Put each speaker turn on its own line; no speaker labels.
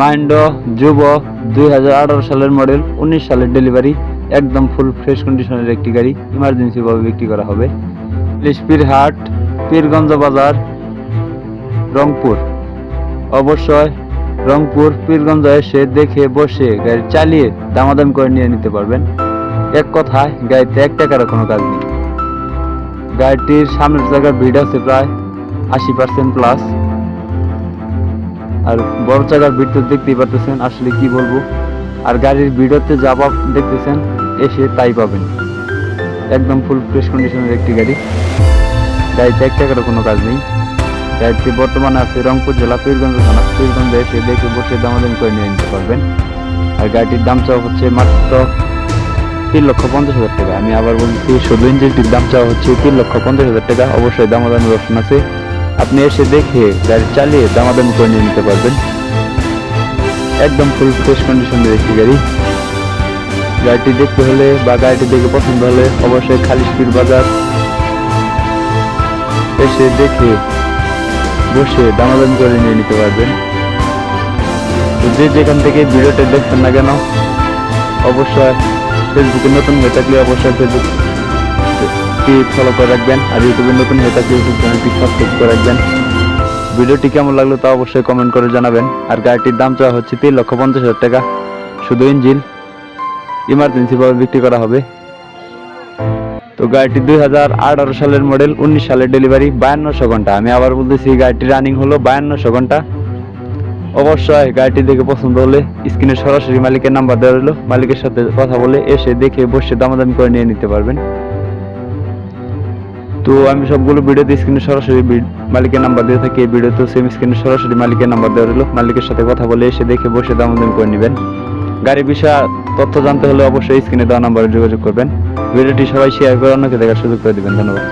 মাইন্ডো যুবক 2018 সালের মডেল, 19 সালের ডেলিভারি, একদম ফুল ফ্রেশ কন্ডিশনের একটি গাড়ি ইমার্জেন্সি ভাবে বিক্রি করা হবে। লিশপিরহাট, পীরগঞ্জ বাজার, রংপুর। অবশ্যই রংপুর পীরগঞ্জ এসে দেখে বসে গাড়ি চালিয়ে দামাদাম করে নিয়ে নিতে পারবেন। এক কথায় গাড়িতে 1 টাকারও কোনো কাজ নেই। গাড়িটির সামনের জায়গার ভিড় আছে প্রায় 80% প্লাস, আর বড় জায়গার ভিড় তো দেখতেই পারতেছেন, আসলে কি বলবো। আর গাড়ির ভিড়তে যা দেখতেছেন এসে তাই পাবেন। একদম ফুল ফ্রেশ কন্ডিশনের একটি গাড়ি, গাড়িতে 1 টাকারও কোনো কাজ নেই। গাড়িটি বর্তমানে আছে রংপুর জেলা পীরগঞ্জ থানা। পীরগঞ্জে এসে দেখে বসে দামাদামি করে নিয়ে নিতে পারবেন। আর গাড়িটির দাম চাওয়া হচ্ছে মাত্র 3,50,000 টাকা। আমি আবার বলছি, শুধু ইঞ্জিনটির দাম চাওয়া হচ্ছে 3,50,000 টাকা। অবশ্যই দামাদামির অপশন আছে, আপনি এসে দেখে গাড়ি চালিয়ে দামাদামি করে নিয়ে নিতে পারবেন। একদম ফুল ফ্রেশ কন্ডিশনের একটি গাড়ি। গাড়িটি দেখতে হলে বা গাড়িটি দেখে পছন্দ হলে অবশ্যই খালিশপুর বাজার এসে দেখে বসে দামাদামি করে নিয়ে নিতে পারবেন। তো যে যেখান থেকে ভিডিওটা দেখছেন না কেন, অবশ্যই ফেসবুকে নতুন হয়ে থাকলে অবশ্যই ফেসবুকটি ফলো করে রাখবেন, আর ইউটিউবে নতুন হয়ে থাকলে ইউটিউব চ্যানেলটি সাবস্ক্রাইব করে রাখবেন। ভিডিওটি কেমন লাগলো তা অবশ্যই কমেন্ট করে জানাবেন। আর গাড়িটির দাম চাওয়া হচ্ছে 3,50,000 টাকা। শুধু ইঞ্জিন ইমার্জেন্সি ভাবে বিক্রি করা হবে। তো গাড়িটি 2018 সালের মডেল, 19 সালের ডেলিভারি, 5200 ঘন্টা। আমি আবার বলতেছি, গাড়িটি রানিং হলো 5200 ঘন্টা। অবশ্যই গাড়িটি দেখে পছন্দ হলে স্ক্রিনে সরাসরি মালিকের নাম্বার দেওয়া রইল, মালিকের সাথে কথা বলে এসে দেখে বসে দামাদামি করে নিয়ে নিতে পারবেন। তো আমি সবগুলো ভিডিওতে স্ক্রিনে সরাসরি মালিকের নাম্বার দিয়ে থাকি। এই ভিডিওতে সেম স্ক্রিনে সরাসরি মালিকের নাম্বার দেওয়া রইল, মালিকের সাথে কথা বলে এসে দেখে বসে দামাদামি করে নেবেন। গাড়ির বিষয়ে তথ্য জানতে হলে অবশ্যই স্ক্রিনে দেওয়া নাম্বারে যোগাযোগ করবেন। ভিডিওটি সবাই শেয়ার করে অন্যকে দেখার সুযোগ করে দিবেন। ধন্যবাদ।